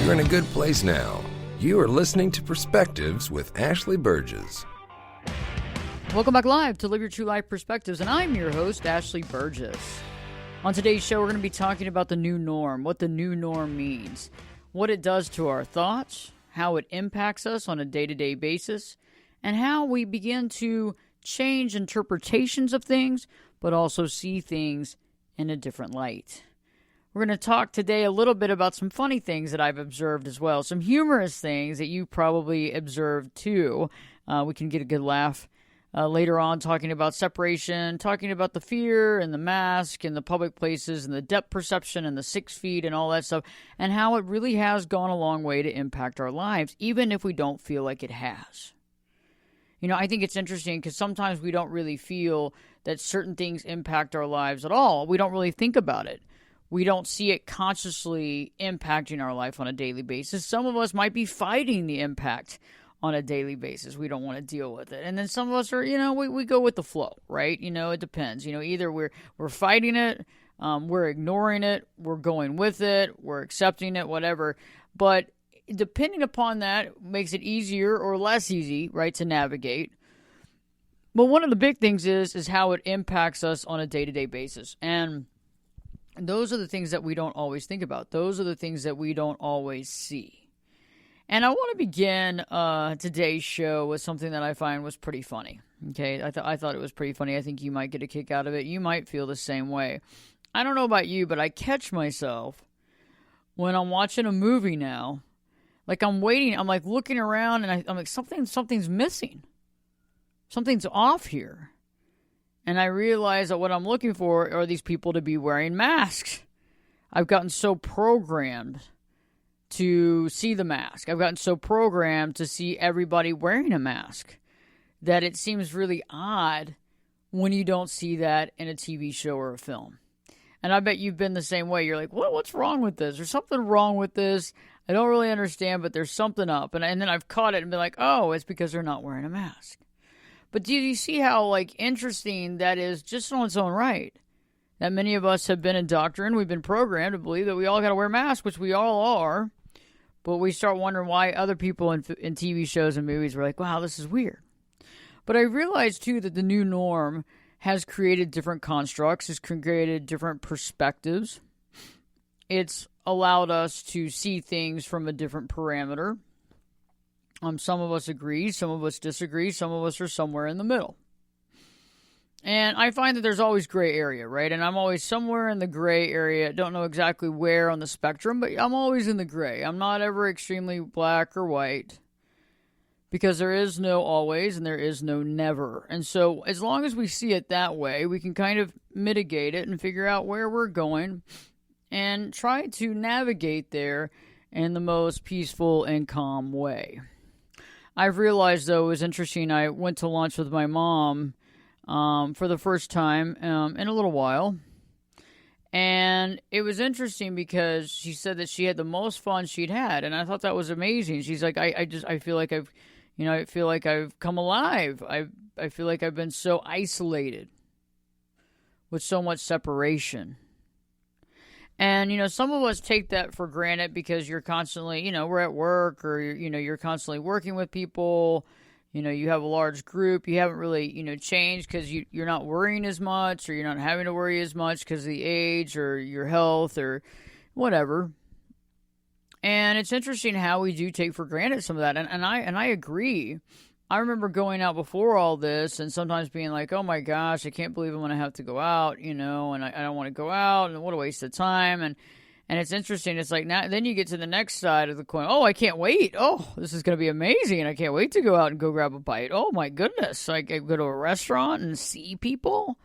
You're in a good place now. You are listening to Perspectives with Ashley Burgess. Welcome back live to Live Your True Life Perspectives, and I'm your host, Ashley Burgess. On today's show, we're going to be talking about the new norm, what the new norm means, what it does to our thoughts, how it impacts us on a day-to-day basis, and how we begin to change interpretations of things, but also see things in a different light. We're going to talk today a little bit about some funny things that I've observed as well, some humorous things that you probably observed too. We can get a good laugh later on, talking about separation, talking about the fear and the mask and the public places and the depth perception and the 6 feet and all that stuff, and how it really has gone a long way to impact our lives, even if we don't feel like it has. You know, I think it's interesting because sometimes we don't really feel that certain things impact our lives at all. We don't really think about it. We don't see it consciously impacting our life on a daily basis. Some of us might be fighting the impact on a daily basis. We don't want to deal with it. And then some of us are, we go with the flow, right? It depends. Either we're fighting it, we're ignoring it, we're going with it, we're accepting it, whatever. But depending upon that makes it easier or less easy, right, to navigate. But one of the big things is how it impacts us on a day-to-day basis. And those are the things that we don't always think about. Those are the things that we don't always see. And I want to begin today's show with something that I find was pretty funny. Okay, I thought it was pretty funny. I think you might get a kick out of it. You might feel the same way. I don't know about you, but I catch myself when I'm watching a movie now. Like I'm waiting, I'm like looking around, and I'm like something's missing. Something's off here. And I realize that what I'm looking for are these people to be wearing masks. I've gotten so programmed to see the mask. I've gotten so programmed to see everybody wearing a mask that it seems really odd when you don't see that in a TV show or a film. And I bet you've been the same way. You're like, what's wrong with this? There's something wrong with this. I don't really understand, but there's something up. And then I've caught it and been like, oh, it's because they're not wearing a mask. But do you see how interesting that is just on its own right? That many of us have been indoctrinated, we've been programmed to believe that we all got to wear masks, which we all are. But we start wondering why other people in TV shows and movies were like, wow, this is weird. But I realized, too, that the new norm has created different constructs, has created different perspectives. It's allowed us to see things from a different parameter. Some of us agree, some of us disagree, some of us are somewhere in the middle. And I find that there's always gray area, right? And I'm always somewhere in the gray area. Don't know exactly where on the spectrum, but I'm always in the gray. I'm not ever extremely black or white because there is no always and there is no never. And so as long as we see it that way, we can kind of mitigate it and figure out where we're going and try to navigate there in the most peaceful and calm way. I've realized, though, it was interesting. I went to lunch with my mom for the first time in a little while. And it was interesting because she said that she had the most fun she'd had. And I thought that was amazing. She's like, I feel like I've come alive. I feel like I've been so isolated with so much separation. And, some of us take that for granted because you're constantly, we're at work or, you're constantly working with people. You have a large group. You haven't really, changed because you're not worrying as much or you're not having to worry as much because of the age or your health or whatever. And it's interesting how we do take for granted some of that. And I agree. I remember going out before all this and sometimes being like, oh my gosh, I can't believe I'm going to have to go out, and I don't want to go out and what a waste of time. And it's interesting. It's like now, then you get to the next side of the coin. Oh, I can't wait. Oh, this is going to be amazing. I can't wait to go out and go grab a bite. Oh my goodness. I can go to a restaurant and see people.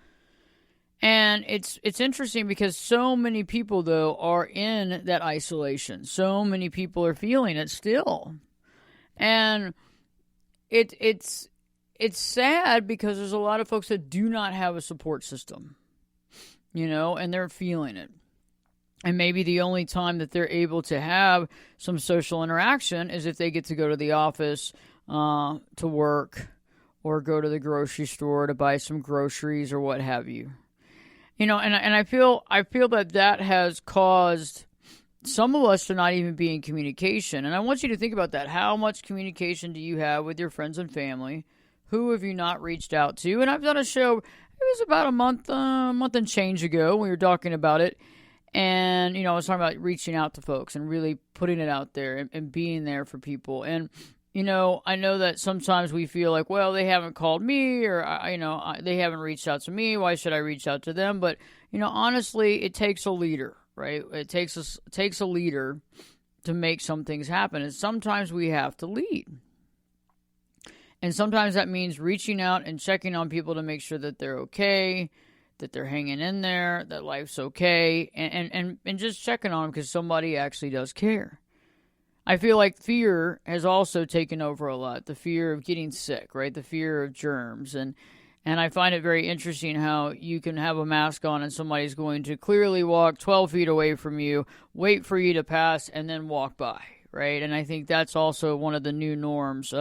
And it's interesting because so many people, though, are in that isolation. So many people are feeling it still. And it's sad because there's a lot of folks that do not have a support system, and they're feeling it. And maybe the only time that they're able to have some social interaction is if they get to go to the office to work or go to the grocery store to buy some groceries or what have you. And I feel that has caused some of us are not even being in communication. And I want you to think about that. How much communication do you have with your friends and family? Who have you not reached out to? And I've done a show, it was about a month and change ago, we were talking about it. And, I was talking about reaching out to folks and really putting it out there and being there for people. And, I know that sometimes we feel like, well, they haven't called me or, they haven't reached out to me. Why should I reach out to them? But, honestly, it takes a leader, right? It takes a leader to make some things happen. And sometimes we have to lead. And sometimes that means reaching out and checking on people to make sure that they're okay, that they're hanging in there, that life's okay, and just checking on them because somebody actually does care. I feel like fear has also taken over a lot. The fear of getting sick, right? The fear of germs. And I find it very interesting how you can have a mask on and somebody's going to clearly walk 12 feet away from you, wait for you to pass, and then walk by, right? And I think that's also one of the new norms.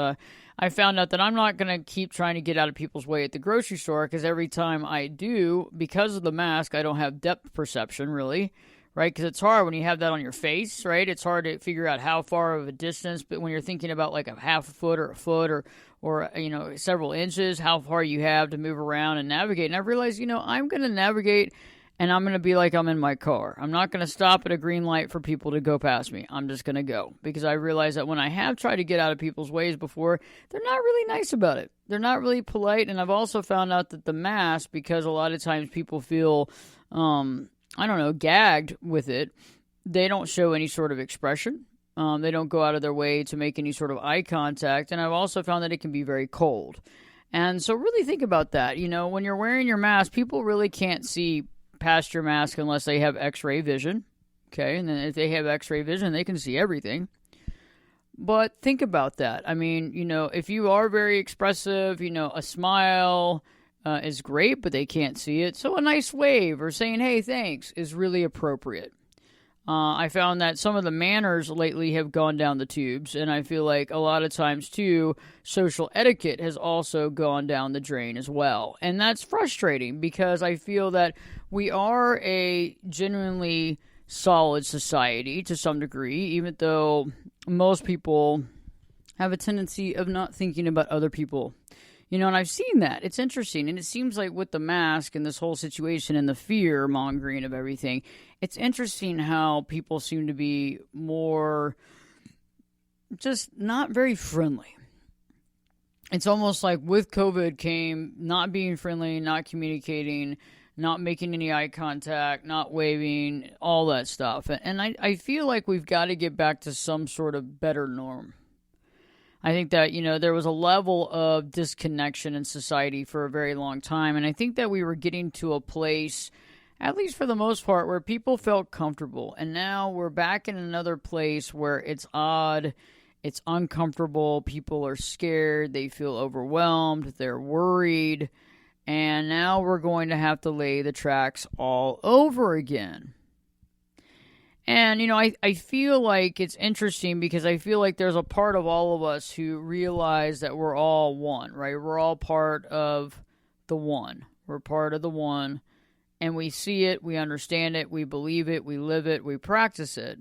I found out that I'm not going to keep trying to get out of people's way at the grocery store because every time I do, because of the mask, I don't have depth perception really, right? Because it's hard when you have that on your face, right? It's hard to figure out how far of a distance, but when you're thinking about like a half a foot or several inches, how far you have to move around and navigate. And I realized, I'm going to navigate and I'm going to be like I'm in my car. I'm not going to stop at a green light for people to go past me. I'm just going to go because I realize that when I have tried to get out of people's ways before, they're not really nice about it. They're not really polite. And I've also found out that the mask, because a lot of times people feel, gagged with it, they don't show any sort of expression. They don't go out of their way to make any sort of eye contact. And I've also found that it can be very cold. And so really think about that. When you're wearing your mask, people really can't see past your mask unless they have x-ray vision. Okay, and then if they have x-ray vision, they can see everything. But think about that. I mean, if you are very expressive, a smile is great, but they can't see it. So a nice wave or saying, hey, thanks is really appropriate. I found that some of the manners lately have gone down the tubes, and I feel like a lot of times, too, social etiquette has also gone down the drain as well. And that's frustrating because I feel that we are a genuinely solid society to some degree, even though most people have a tendency of not thinking about other people. And I've seen that. It's interesting. And it seems like with the mask and this whole situation and the fear mongering of everything, it's interesting how people seem to be more just not very friendly. It's almost like with COVID came not being friendly, not communicating, not making any eye contact, not waving, all that stuff. And I feel like we've got to get back to some sort of better norm. I think that, there was a level of disconnection in society for a very long time. And I think that we were getting to a place, at least for the most part, where people felt comfortable. And now we're back in another place where it's odd, it's uncomfortable, people are scared, they feel overwhelmed, they're worried. And now we're going to have to lay the tracks all over again. And, I feel like it's interesting because I feel like there's a part of all of us who realize that we're all one, right? We're all part of the one. We're part of the one. And we see it, we understand it, we believe it, we live it, we practice it.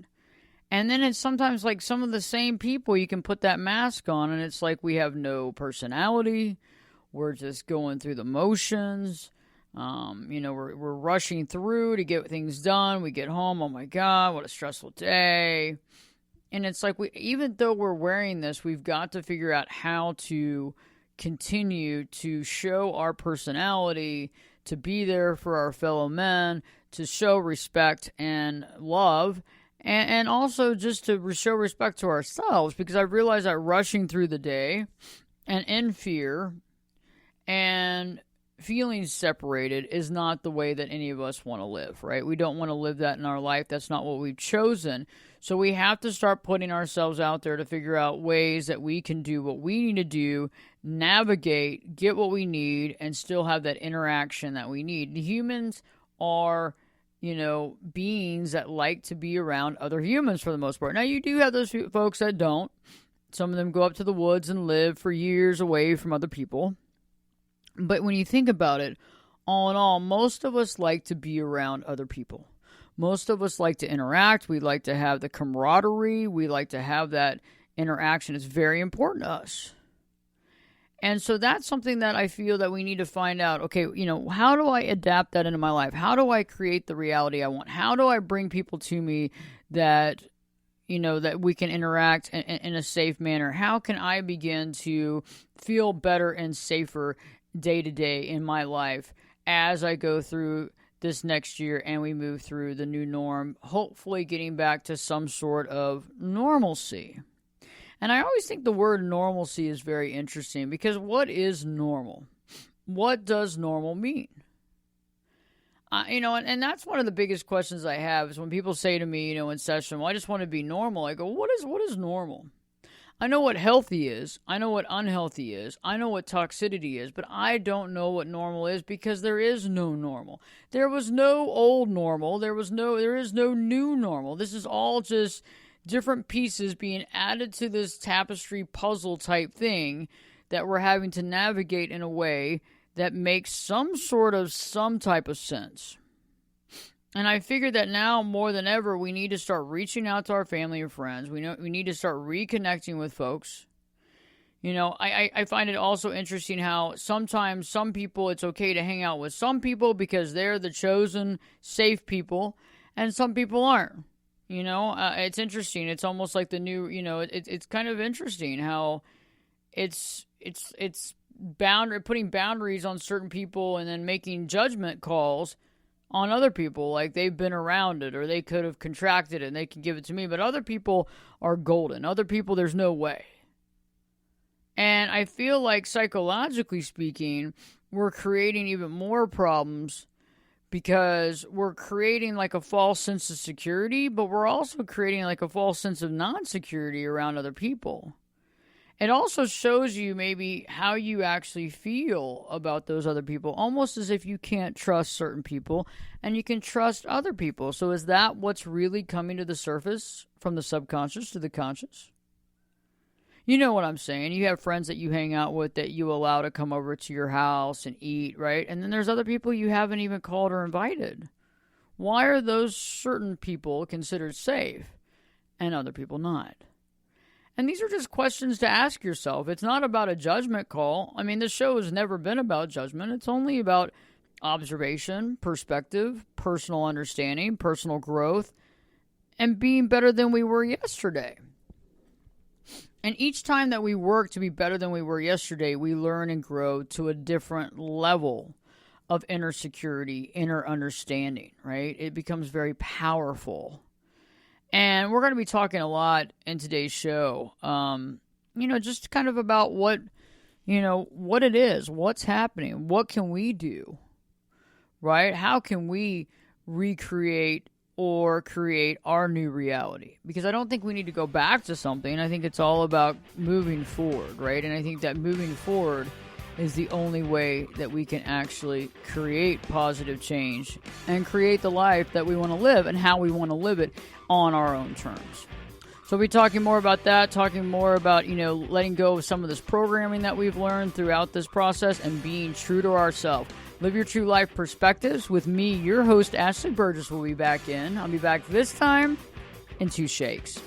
And then it's sometimes like some of the same people, you can put that mask on and it's like we have no personality. We're just going through the motions. We're rushing through to get things done. We get home. Oh my God, what a stressful day. And it's like even though we're wearing this, we've got to figure out how to continue to show our personality, to be there for our fellow men, to show respect and love, and also just to show respect to ourselves, because I realize that rushing through the day and in fear and feeling separated is not the way that any of us want to live, right? We don't want to live that in our life. That's not what we've chosen. So we have to start putting ourselves out there to figure out ways that we can do what we need to do, navigate, get what we need, and still have that interaction that we need. Humans are, beings that like to be around other humans for the most part. Now, you do have those folks that don't. Some of them go up to the woods and live for years away from other people. But when you think about it, all in all, most of us like to be around other people. Most of us like to interact. We like to have the camaraderie. We like to have that interaction. It's very important to us. And so that's something that I feel that we need to find out. Okay, how do I adapt that into my life? How do I create the reality I want? How do I bring people to me that, that we can interact in a safe manner? How can I begin to feel better and safer day to day in my life as I go through this next year and we move through the new norm, hopefully getting back to some sort of normalcy? And I always think the word normalcy is very interesting, because what is normal? What does normal mean? And that's one of the biggest questions I have is when people say to me, in session, well, I just want to be normal. I go, what is normal? I know what healthy is. I know what unhealthy is. I know what toxicity is, but I don't know what normal is, because there is no normal. There was no old normal. There is no new normal. This is all just different pieces being added to this tapestry puzzle type thing that we're having to navigate in a way that makes some type of sense. And I figured that now more than ever, we need to start reaching out to our family and friends. We need to start reconnecting with folks. I find it also interesting how sometimes some people, it's okay to hang out with some people because they're the chosen safe people, and some people aren't. It's interesting. It's almost like the new, it's kind of interesting how it's putting boundaries on certain people and then making judgment calls on other people, like they've been around it or they could have contracted it and they can give it to me. But other people are golden. Other people, there's no way. And I feel like psychologically speaking, we're creating even more problems, because we're creating like a false sense of security, but we're also creating like a false sense of non-security around other people. It also shows you maybe how you actually feel about those other people, almost as if you can't trust certain people and you can trust other people. So is that what's really coming to the surface from the subconscious to the conscious? You know what I'm saying? You have friends that you hang out with that you allow to come over to your house and eat, right? And then there's other people you haven't even called or invited. Why are those certain people considered safe and other people not? And these are just questions to ask yourself. It's not about a judgment call. I mean, this show has never been about judgment. It's only about observation, perspective, personal understanding, personal growth, and being better than we were yesterday. And each time that we work to be better than we were yesterday, we learn and grow to a different level of inner security, inner understanding, right? It becomes very powerful. And we're going to be talking a lot in today's show, just kind of about what it is, what's happening, what can we do, right? How can we recreate or create our new reality? Because I don't think we need to go back to something. I think it's all about moving forward, right? And I think that moving forward is the only way that we can actually create positive change and create the life that we want to live and how we want to live it on our own terms. So we'll be talking more about that, talking more about, letting go of some of this programming that we've learned throughout this process and being true to ourselves. Live Your True Life Perspectives with me, your host, Ashley Burgess, will be back in. I'll be back this time in 2 shakes.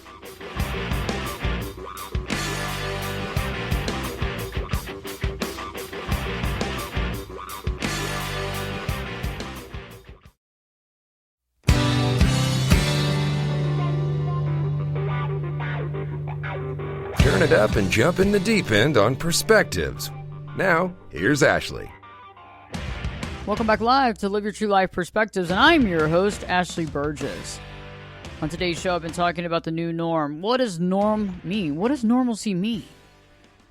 Turn it up and jump in the deep end on Perspectives. Now, here's Ashley. Welcome back live to Live Your True Life Perspectives, and I'm your host, Ashley Burgess. On today's show, I've been talking about the new norm. What does norm mean? What does normalcy mean?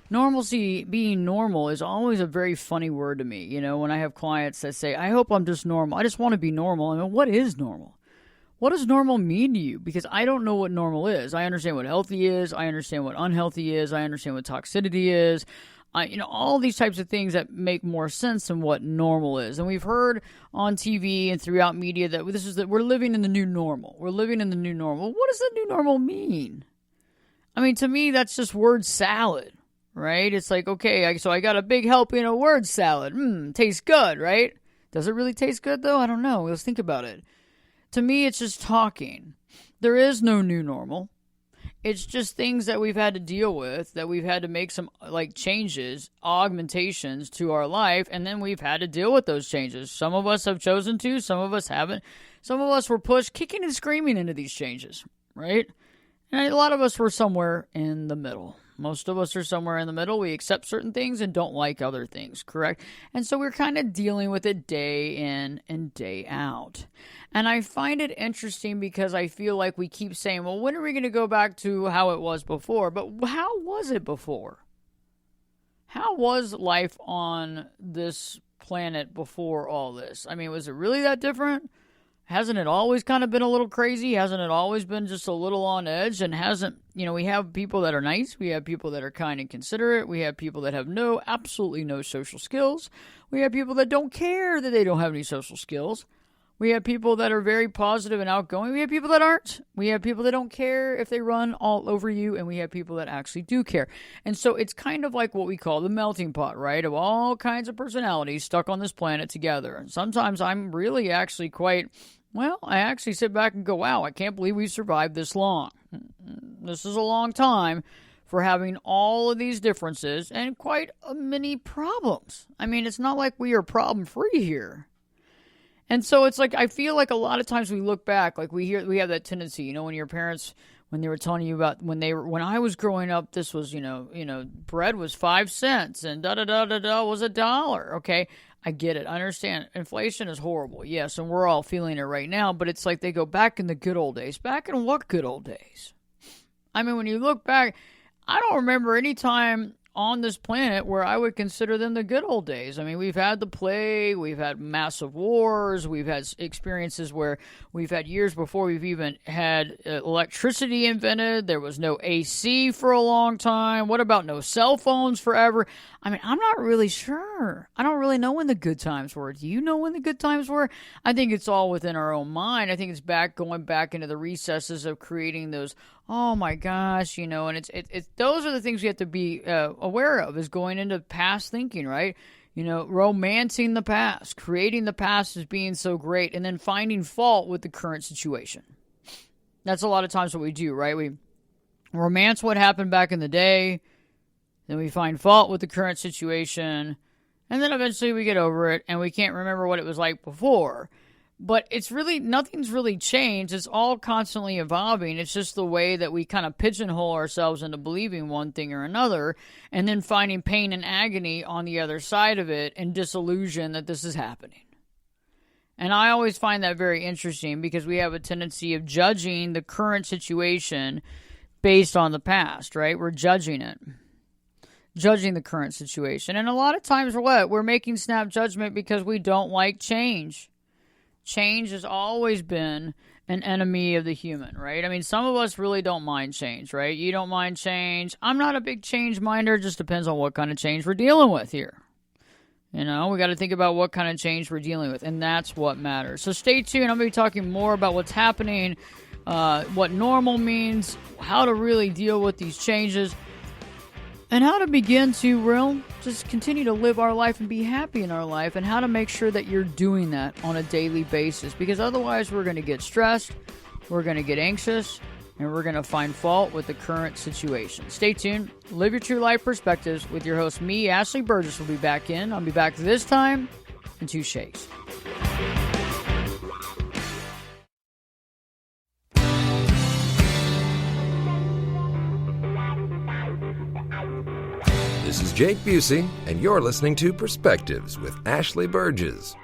Normalcy, being normal, is always a very funny word to me. When I have clients that say, I hope I'm just normal. I just want to be normal. I mean, what is normal? What does normal mean to you? Because I don't know what normal is. I understand what healthy is. I understand what unhealthy is. I understand what toxicity is. All these types of things that make more sense than what normal is. And we've heard on TV and throughout media that we're living in the new normal. We're living in the new normal. What does the new normal mean? I mean, to me, that's just word salad, right? It's like, okay, so I got a big helping of word salad. Tastes good, right? Does it really taste good, though? I don't know. Let's think about it. To me, it's just talking. There is no new normal. It's just things that we've had to deal with, that we've had to make some changes, augmentations to our life, and then we've had to deal with those changes. Some of us have chosen to, some of us haven't. Some of us were pushed kicking and screaming into these changes, right? And a lot of us were somewhere in the middle. Most of us are somewhere in the middle. We accept certain things and don't like other things, correct? And so we're kind of dealing with it day in and day out. And I find it interesting because I feel like we keep saying, well, when are we going to go back to how it was before? But how was it before? How was life on this planet before all this? I mean, was it really that different? Hasn't it always kind of been a little crazy? Hasn't it always been just a little on edge? And we have people that are nice. We have people that are kind and considerate. We have people that have absolutely no social skills. We have people that don't care that they don't have any social skills. We have people that are very positive and outgoing. We have people that aren't. We have people that don't care if they run all over you. And we have people that actually do care. And so it's kind of like what we call the melting pot, right? Of all kinds of personalities stuck on this planet together. And sometimes I'm really actually I actually sit back and go, wow, I can't believe we've survived this long. This is a long time for having all of these differences and quite many problems. I mean, it's not like we are problem-free here. And so it's like, I feel like a lot of times we look back, like we have that tendency, when your parents, when they were telling you about when I was growing up, this was, bread was 5 cents and da-da-da-da-da was $1. Okay. I get it. I understand. Inflation is horrible. Yes. And we're all feeling it right now, but it's like they go back in the good old days. Back in what good old days? I mean, when you look back, I don't remember any time on this planet where I would consider them the good old days. I mean, we've had the plague, we've had massive wars, we've had experiences where we've had years before we've even had electricity invented. There was no AC for a long time. What about no cell phones forever? I mean, I'm not really sure. I don't really know when the good times were. Do you know when the good times were? I think it's all within our own mind. I think it's going back into the recesses of creating those, oh my gosh, and it's those are the things we have to be aware of, is going into past thinking, right? Romancing the past, creating the past as being so great, and then finding fault with the current situation. That's a lot of times what we do, right? We romance what happened back in the day, then we find fault with the current situation, and then eventually we get over it, and we can't remember what it was like before. But nothing's really changed. It's all constantly evolving. It's just the way that we kind of pigeonhole ourselves into believing one thing or another, and then finding pain and agony on the other side of it and disillusion that this is happening. And I always find that very interesting because we have a tendency of judging the current situation based on the past, right? We're judging it. Judging the current situation. And a lot of times we're making snap judgment because we don't like change. Change has always been an enemy of the human, right? I mean, some of us really don't mind change, right? You don't mind change. I'm not a big change minder. It just depends on what kind of change we're dealing with here. We got to think about what kind of change we're dealing with, and that's what matters. So stay tuned. I'm going to be talking more about what's happening, what normal means, how to really deal with these changes, and how to begin to just continue to live our life and be happy in our life, and how to make sure that you're doing that on a daily basis, because otherwise we're going to get stressed, we're going to get anxious, and we're going to find fault with the current situation. Stay tuned. Live Your True Life Perspectives with your host, me, Ashley Burgess, will be back in. I'll be back this time in 2 shakes. This is Jake Busey, and you're listening to Perspectives with Ashley Burgess.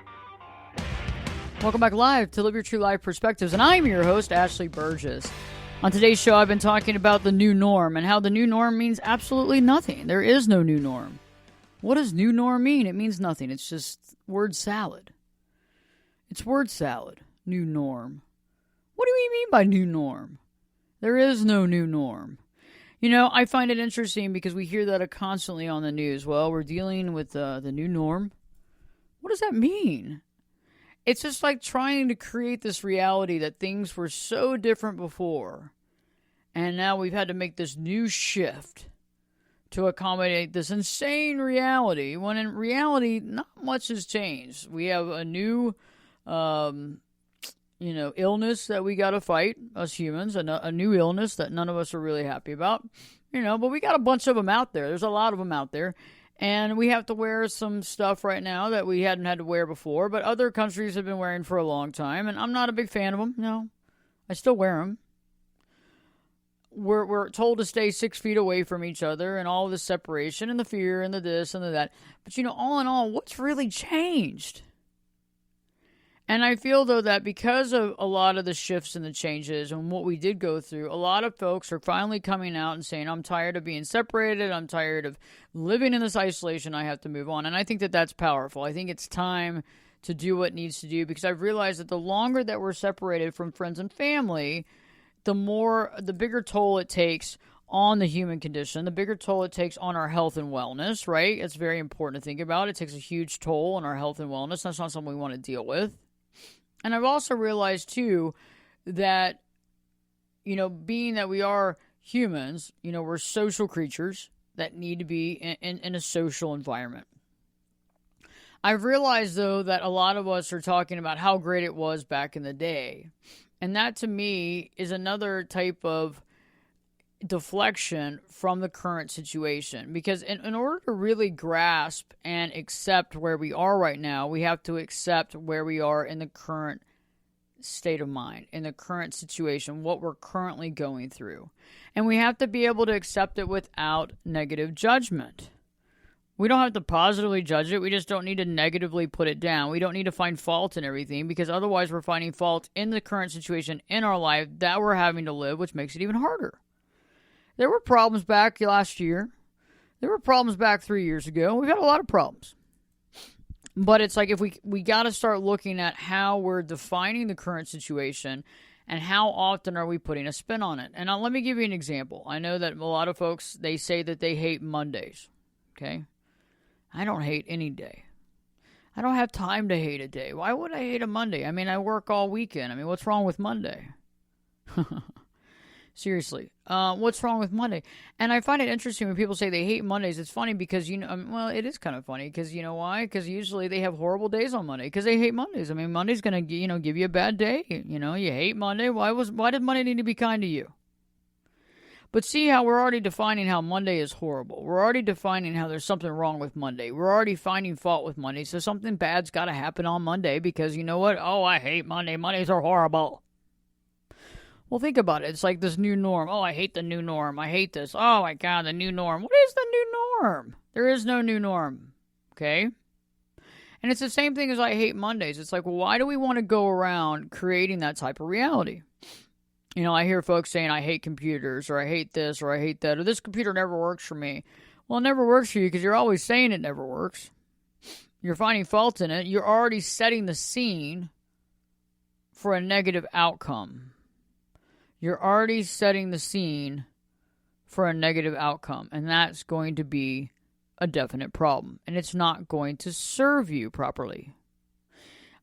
Welcome back live to Live Your True Life Perspectives, and I'm your host, Ashley Burgess. On today's show, I've been talking about the new norm and how the new norm means absolutely nothing. There is no new norm. What does new norm mean? It means nothing. It's just word salad. It's word salad, new norm. What do we mean by new norm? There is no new norm. I find it interesting because we hear that constantly on the news. Well, we're dealing with the new norm. What does that mean? It's just like trying to create this reality that things were so different before, and now we've had to make this new shift to accommodate this insane reality, when in reality, not much has changed. We have a new, illness that we got to fight, us humans, a new illness that none of us are really happy about, but we got a bunch of them out there. There's a lot of them out there. And we have to wear some stuff right now that we hadn't had to wear before, but other countries have been wearing for a long time, and I'm not a big fan of them. No, I still wear them. We're told to stay 6 feet away from each other and all this separation and the fear and the this and the that. But, all in all, what's really changed? And I feel, though, that because of a lot of the shifts and the changes and what we did go through, a lot of folks are finally coming out and saying, I'm tired of being separated. I'm tired of living in this isolation. I have to move on. And I think that that's powerful. I think it's time to do what needs to do, because I've realized that the longer that we're separated from friends and family, the bigger toll it takes on the human condition, the bigger toll it takes on our health and wellness, right? It's very important to think about. It takes a huge toll on our health and wellness. That's not something we want to deal with. And I've also realized, too, that, being that we are humans, we're social creatures that need to be in a social environment. I've realized, though, that a lot of us are talking about how great it was back in the day. And that, to me, is another type of deflection from the current situation. Because in order to really grasp and accept where we are right now, we have to accept where we are in the current state of mind, in the current situation, what we're currently going through. And we have to be able to accept it without negative judgment. We don't have to positively judge it. We just don't need to negatively put it down. We don't need to find fault in everything, because otherwise we're finding fault in the current situation in our life that we're having to live, which makes it even harder. There were problems back last year. There were problems back 3 years ago. We've had a lot of problems. But it's like, if we got to start looking at how we're defining the current situation and how often are we putting a spin on it. And let me give you an example. I know that a lot of folks, they say that they hate Mondays. Okay? I don't hate any day. I don't have time to hate a day. Why would I hate a Monday? I mean, I work all weekend. I mean, what's wrong with Monday? Seriously, what's wrong with Monday? And I find it interesting when people say they hate Mondays. It's funny because, well, it is kind of funny because, you know why? Because usually they have horrible days on Monday because they hate Mondays. I mean, Monday's going to, give you a bad day. You hate Monday. Why did Monday need to be kind to you? But see how we're already defining how Monday is horrible. We're already defining how there's something wrong with Monday. We're already finding fault with Monday. So something bad's got to happen on Monday because you know what? Oh, I hate Monday. Mondays are horrible. Well, think about it. It's like this new norm. Oh, I hate the new norm. I hate this. Oh, my God, the new norm. What is the new norm? There is no new norm. Okay? And it's the same thing as I hate Mondays. It's like, well, why do we want to go around creating that type of reality? I hear folks saying, I hate computers, or I hate this, or I hate that, or this computer never works for me. Well, it never works for you because you're always saying it never works. You're finding fault in it. You're already setting the scene for a negative outcome. You're already setting the scene for a negative outcome, and that's going to be a definite problem, and it's not going to serve you properly.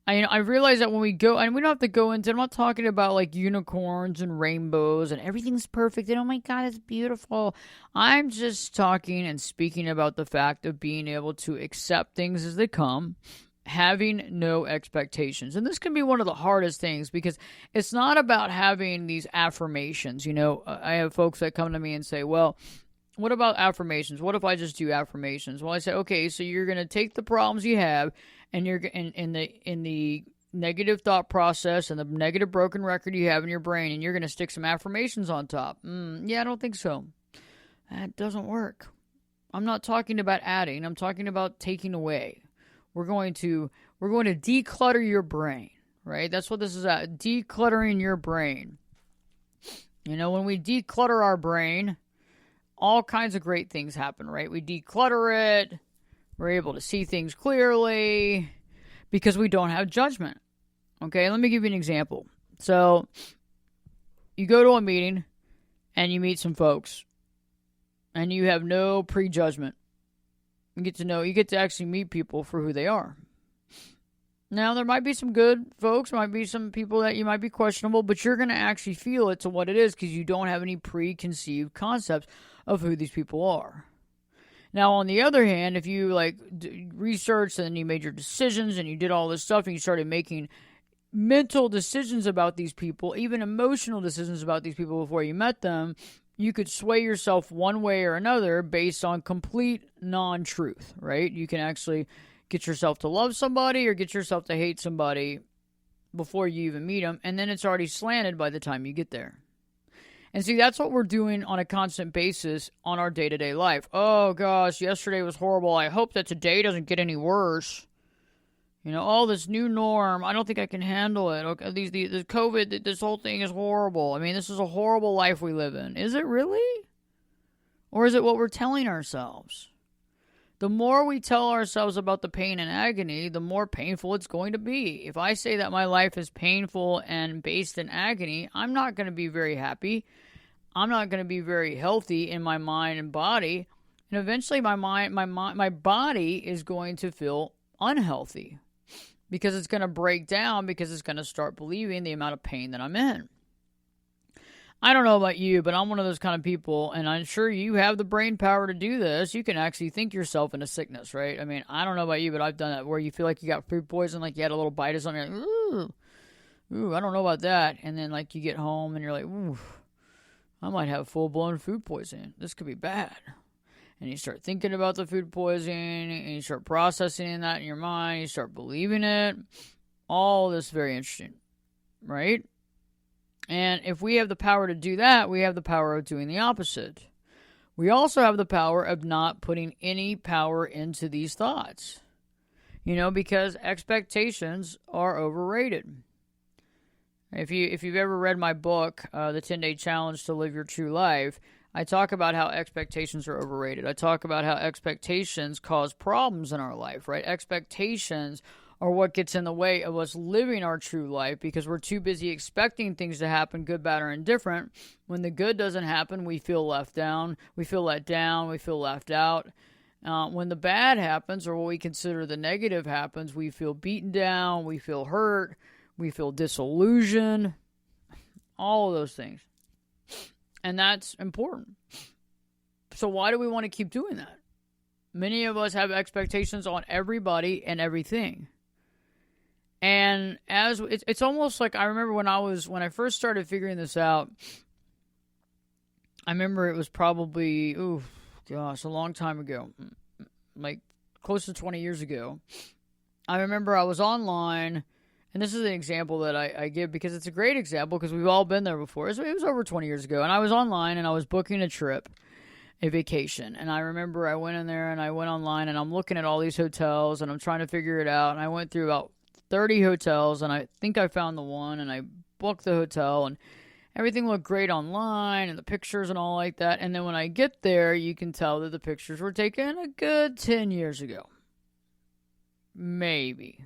I realize that when we go, and we don't have to go into, I'm not talking about like unicorns and rainbows and everything's perfect and oh my God, it's beautiful. I'm just talking and speaking about the fact of being able to accept things as they come, having no expectations. And this can be one of the hardest things because it's not about having these affirmations. I have folks that come to me and say, well, what about affirmations? What if I just do affirmations? Well, I say, okay, so you're going to take the problems you have and you're in the negative thought process and the negative broken record you have in your brain, and you're going to stick some affirmations on top. Yeah, I don't think so. That doesn't work. I'm not talking about adding. I'm talking about taking away. We're going to declutter your brain, right? That's what this is at, decluttering your brain. When we declutter our brain, all kinds of great things happen, right? We declutter it. We're able to see things clearly because we don't have judgment. Okay, let me give you an example. So you go to a meeting and you meet some folks and you have no prejudgment. You get to actually meet people for who they are. Now, there might be some good folks, might be some people that you might be questionable, but you're going to actually feel it to what it is because you don't have any preconceived concepts of who these people are. Now, on the other hand, if you researched and you made your decisions and you did all this stuff and you started making mental decisions about these people, even emotional decisions about these people before you met them, you could sway yourself one way or another based on complete non-truth, right? You can actually get yourself to love somebody or get yourself to hate somebody before you even meet them, and then it's already slanted by the time you get there. And see, that's what we're doing on a constant basis on our day-to-day life. Oh, gosh, yesterday was horrible. I hope that today doesn't get any worse. You know, all this new norm, I don't think I can handle it. Okay, the COVID, this whole thing is horrible. I mean, this is a horrible life we live in. Is it really? Or is it what we're telling ourselves? The more we tell ourselves about the pain and agony, the more painful it's going to be. If I say that my life is painful and based in agony, I'm not going to be very happy. I'm not going to be very healthy in my mind and body. And eventually my body is going to feel unhealthy because it's going to break down, because it's going to start believing the amount of pain that I'm in. I don't know about you, but I'm one of those kind of people, and I'm sure you have the brain power to do this. You can actually think yourself into sickness, right? I mean, I don't know about you, but I've done that where you feel like you got food poison, like you had a little bite of something, you're like, ooh, I don't know about that. And then, like, you get home and you're like, ooh, I might have full-blown food poisoning. This could be bad. And you start thinking about the food poisoning, and you start processing that in your mind, you start believing it. All this very interesting, right? And if we have the power to do that, we have the power of doing the opposite. We also have the power of not putting any power into these thoughts. You know, because expectations are overrated. If you've ever read my book, The 10-Day Challenge to Live Your True Life, I talk about how expectations are overrated. I talk about how expectations cause problems in our life, right? Expectations are what gets in the way of us living our true life because we're too busy expecting things to happen, good, bad, or indifferent. When the good doesn't happen, we feel left down, we feel let down, we feel left out. When the bad happens, or what we consider the negative happens, we feel beaten down, we feel hurt, we feel disillusioned, all of those things. And that's important. So why do we want to keep doing that? Many of us have expectations on everybody and everything. And as it's almost like, I remember when I first started figuring this out, I remember it was probably, a long time ago, like close to 20 years ago. I remember I was online, and this is an example that I give because it's a great example because we've all been there before. It was over 20 years ago, and I was online and I was booking a trip, a vacation. And I remember I went in there and I went online and I'm looking at all these hotels and I'm trying to figure it out. And I went through about 30 hotels and I think I found the one and I booked the hotel and everything looked great online and the pictures and all like that. And then when I get there, you can tell that the pictures were taken a good 10 years ago. Maybe.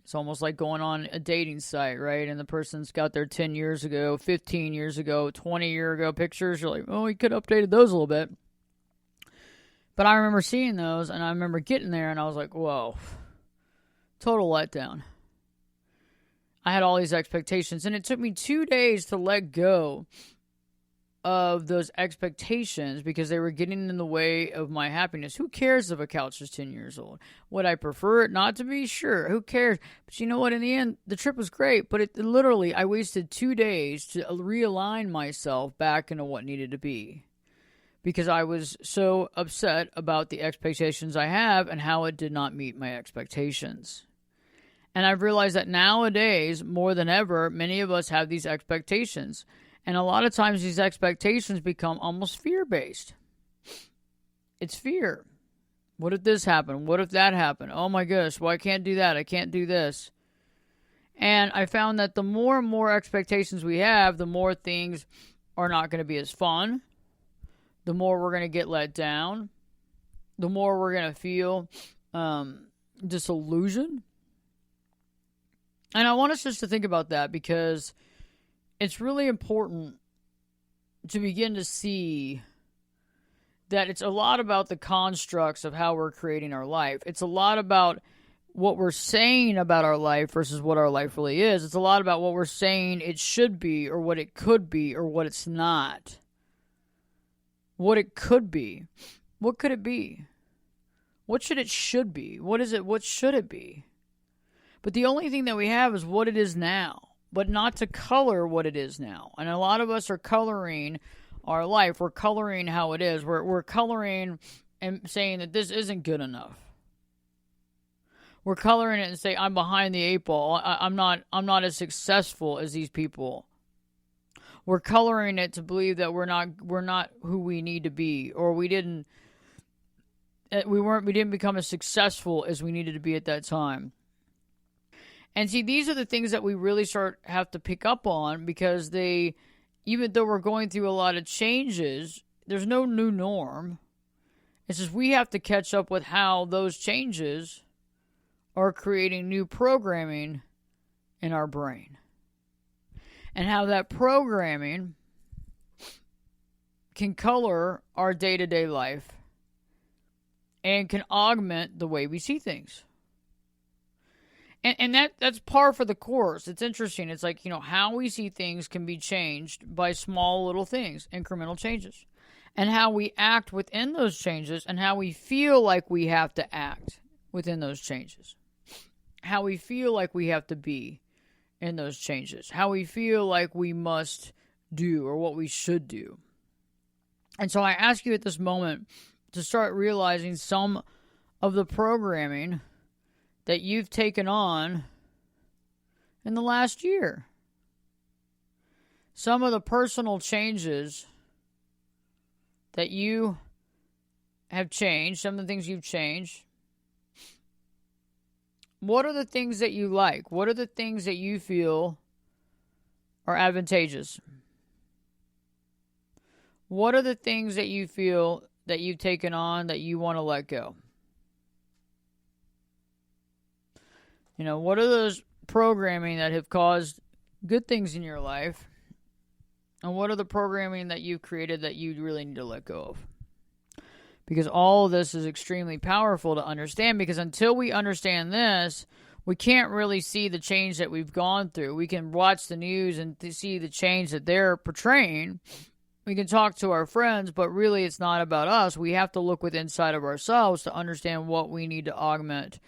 It's almost like going on a dating site, right? And the person's got their 10 years ago, 15 years ago, 20 year ago pictures. You're like, oh, we could have updated those a little bit. But I remember seeing those, and I remember getting there, and I was like, whoa, total letdown. I had all these expectations, and it took me 2 days to let go of those expectations because they were getting in the way of my happiness. Who cares if a couch is 10 years old? Would I prefer it not to be? Sure. Who cares? But you know what? In the end, the trip was great, but I wasted 2 days to realign myself back into what needed to be because I was so upset about the expectations I have and how it did not meet my expectations. And I've realized that nowadays, more than ever, many of us have these expectations. And a lot of times these expectations become almost fear-based. It's fear. What if this happened? What if that happened? Oh my gosh, well, I can't do that. I can't do this. And I found that the more and more expectations we have, the more things are not going to be as fun. The more we're going to get let down. The more we're going to feel disillusioned. And I want us just to think about that because it's really important to begin to see that it's a lot about the constructs of how we're creating our life. It's a lot about what we're saying about our life versus what our life really is. It's a lot about what we're saying it should be or what it could be or what it's not. What it could be. What could it be? What should it be? What is it? What should it be? But the only thing that we have is what it is now, but not to color what it is now. And a lot of us are coloring our life. We're coloring how it is. We're coloring and saying that this isn't good enough. We're coloring it and say, I'm behind the eight ball. I'm not as successful as these people. We're coloring it to believe that we're not who we need to be, or we didn't become as successful as we needed to be at that time. And see, these are the things that we really have to pick up on, because even though we're going through a lot of changes, there's no new norm. It's just we have to catch up with how those changes are creating new programming in our brain. And how that programming can color our day-to-day life and can augment the way we see things. And that's par for the course. It's interesting. It's like, how we see things can be changed by small little things, incremental changes. And how we act within those changes, and how we feel like we have to act within those changes. How we feel like we have to be in those changes. How we feel like we must do, or what we should do. And so I ask you at this moment to start realizing some of the programming that you've taken on in the last year. Some of the personal changes that you have changed, some of the things you've changed. What are the things that you like? What are the things that you feel are advantageous? What are the things that you feel that you've taken on that you want to let go? What are those programming that have caused good things in your life? And what are the programming that you've created that you really need to let go of? Because all of this is extremely powerful to understand, because until we understand this, we can't really see the change that we've gone through. We can watch the news and see the change that they're portraying. We can talk to our friends, but really it's not about us. We have to look within inside of ourselves to understand what we need to augment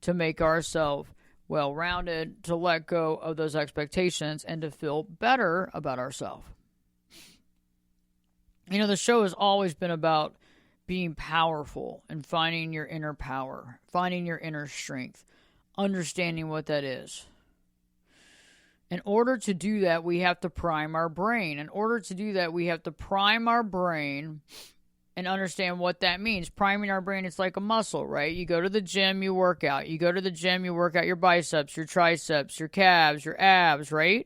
to make ourselves well-rounded, to let go of those expectations, and to feel better about ourselves. The show has always been about being powerful and finding your inner power, finding your inner strength, understanding what that is. In order to do that, we have to prime our brain. In order to do that, we have to prime our brain and understand what that means. Priming our brain, it's like a muscle, right? You go to the gym, you work out. You go to the gym, you work out your biceps, your triceps, your calves, your abs, right?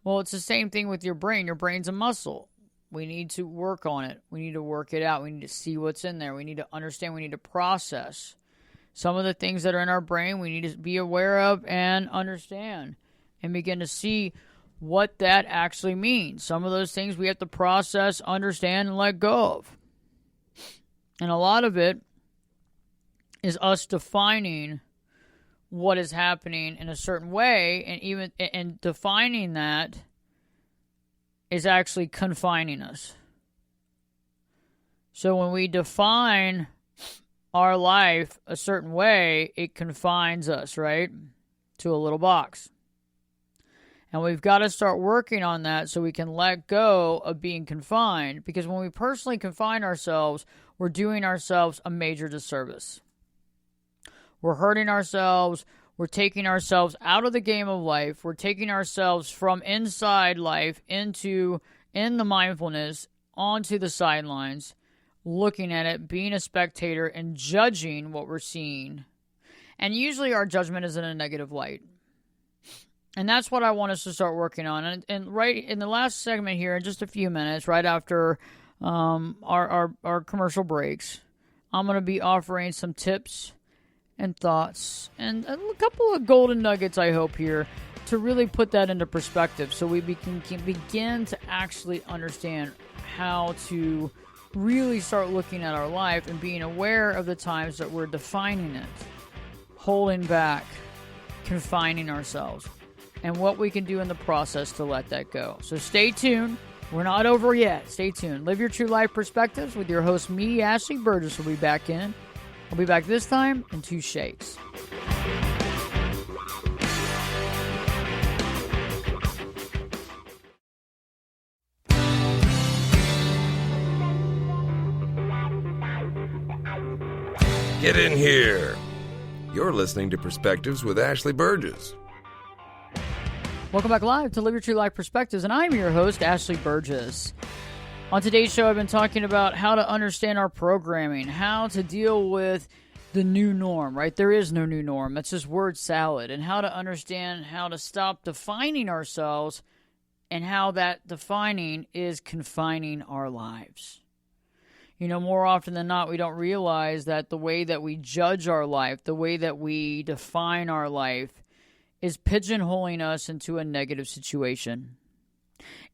Well, it's the same thing with your brain. Your brain's a muscle. We need to work on it. We need to work it out. We need to see what's in there. We need to understand. We need to process some of the things that are in our brain. We need to be aware of and understand and begin to see what that actually means. Some of those things we have to process, understand, and let go of. And a lot of it is us defining what is happening in a certain way, and defining that is actually confining us. So when we define our life a certain way, it confines us, right, to a little box. And we've got to start working on that so we can let go of being confined. Because when we personally confine ourselves, we're doing ourselves a major disservice. We're hurting ourselves. We're taking ourselves out of the game of life. We're taking ourselves from inside life in the mindfulness, onto the sidelines, looking at it, being a spectator, and judging what we're seeing. And usually our judgment is in a negative light. And that's what I want us to start working on. And right in the last segment here, in just a few minutes, right after our commercial breaks, I'm going to be offering some tips and thoughts and a couple of golden nuggets, I hope, here to really put that into perspective so we can begin to actually understand how to really start looking at our life and being aware of the times that we're defining it, holding back, confining ourselves, and what we can do in the process to let that go. So stay tuned. We're not over yet. Stay tuned. Live Your True Life Perspectives with your host, me, Ashley Burgess, will be back in. I'll be back this time in 2 shakes. Get in here. You're listening to Perspectives with Ashley Burgess. Welcome back live to Live Your True Life Perspectives, and I'm your host, Ashley Burgess. On today's show, I've been talking about how to understand our programming, how to deal with the new norm, right? There is no new norm. That's just word salad. And how to understand how to stop defining ourselves and how that defining is confining our lives. You know, more often than not, we don't realize that the way that we judge our life, the way that we define our life, is pigeonholing us into a negative situation.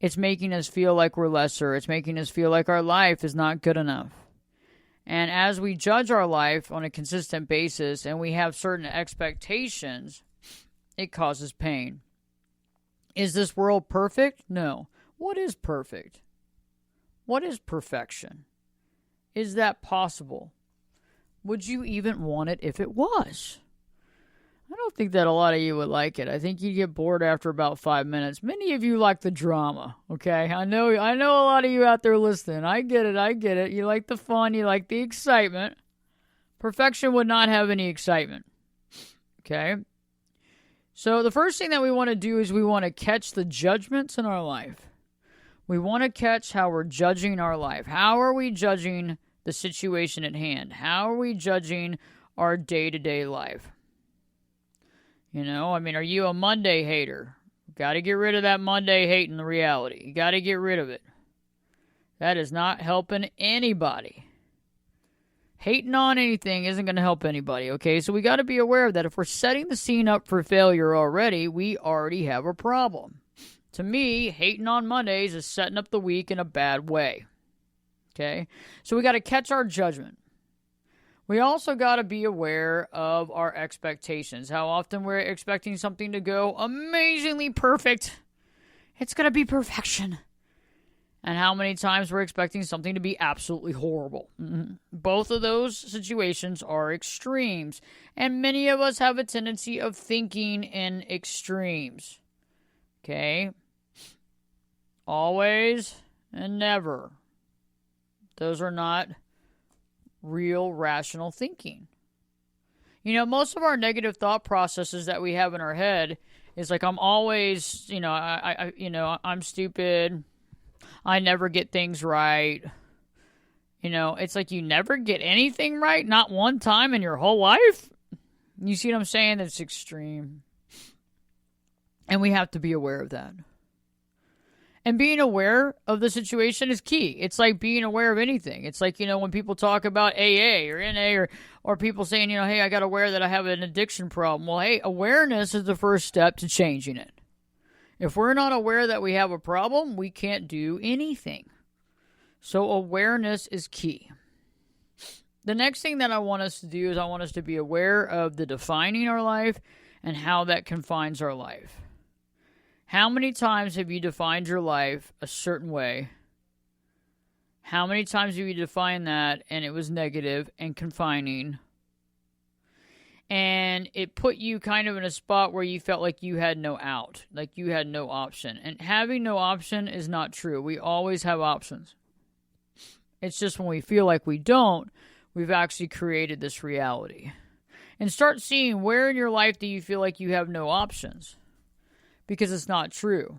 It's making us feel like we're lesser. It's making us feel like our life is not good enough. And as we judge our life on a consistent basis and we have certain expectations, it causes pain. Is this world perfect? No. What is perfect? What is perfection? Is that possible? Would you even want it if it was? I don't think that a lot of you would like it. I think you'd get bored after about 5 minutes. Many of you like the drama, okay? I know a lot of you out there listening. I get it. You like the fun. You like the excitement. Perfection would not have any excitement, okay? So the first thing that we want to do is we want to catch the judgments in our life. We want to catch how we're judging our life. How are we judging the situation at hand? How are we judging our day-to-day life? You know, I mean, are you a Monday hater? Got to get rid of that Monday hate in the reality. You got to get rid of it. That is not helping anybody. Hating on anything isn't going to help anybody, okay? So we got to be aware of that. If we're setting the scene up for failure already, we already have a problem. To me, hating on Mondays is setting up the week in a bad way, okay? So we got to catch our judgment. We also got to be aware of our expectations. How often we're expecting something to go amazingly perfect. It's going to be perfection. And how many times we're expecting something to be absolutely horrible. Both of those situations are extremes. And many of us have a tendency of thinking in extremes. Okay? Always and never. Those are not real rational thinking. You know, most of our negative thought processes that we have in our head is like, I'm always, I'm stupid. I never get things right. You know, it's like you never get anything right, not one time in your whole life. You see what I'm saying? That's extreme. And we have to be aware of that. And being aware of the situation is key. It's like being aware of anything. It's like, you know, when people talk about AA or NA or people saying, you know, hey, I got aware that I have an addiction problem. Well, hey, awareness is the first step to changing it. If we're not aware that we have a problem, we can't do anything. So awareness is key. The next thing that I want us to do is I want us to be aware of the defining our life and how that confines our life. How many times have you defined your life a certain way? How many times have you defined that and it was negative and confining? And it put you kind of in a spot where you felt like you had no out, like you had no option. And having no option is not true. We always have options. It's just when we feel like we don't, we've actually created this reality. And start seeing where in your life do you feel like you have no options. Because it's not true.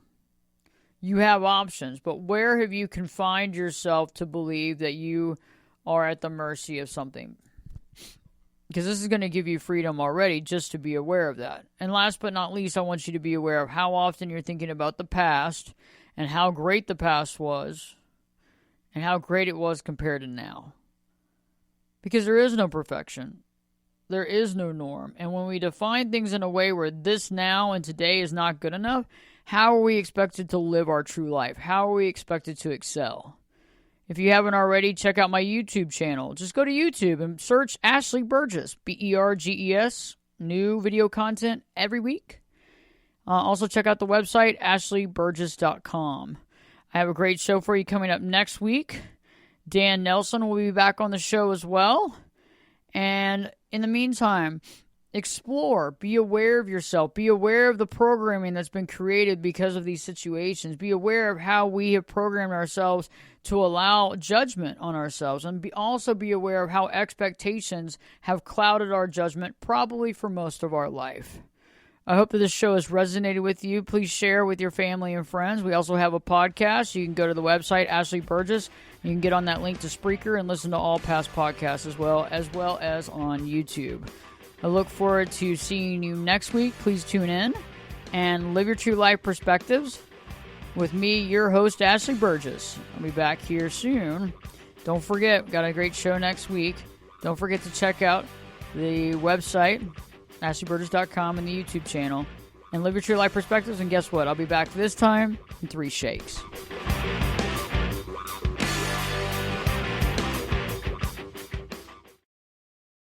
You have options, but where have you confined yourself to believe that you are at the mercy of something? Because this is going to give you freedom already just to be aware of that. And last but not least, I want you to be aware of how often you're thinking about the past and how great the past was and how great it was compared to now. Because there is no perfection. There is no norm. And when we define things in a way where this now and today is not good enough, how are we expected to live our true life? How are we expected to excel? If you haven't already, check out my YouTube channel. Just go to YouTube and search Ashley Burgess, Berges. New video content every week. Also check out the website, ashleyburgess.com. I have a great show for you coming up next week. Dan Nelson will be back on the show as well. And in the meantime, Explore. Be aware of yourself. Be aware of the programming that's been created because of these situations. Be aware of how we have programmed ourselves to allow judgment on ourselves. And also be aware of how expectations have clouded our judgment probably for most of our life. I hope that this show has resonated with you. Please share with your family and friends. We also have a podcast. You can go to the website, Ashley Burgess. You can get on that link to Spreaker and listen to all past podcasts as well as on YouTube. I look forward to seeing you next week. Please tune in and live your true life perspectives with me, your host, Ashley Burgess. I'll be back here soon. Don't forget, we've got a great show next week. Don't forget to check out the website, AshleyBurgess.com, and the YouTube channel. And live your true life perspectives. And guess what? I'll be back this time in 3 shakes.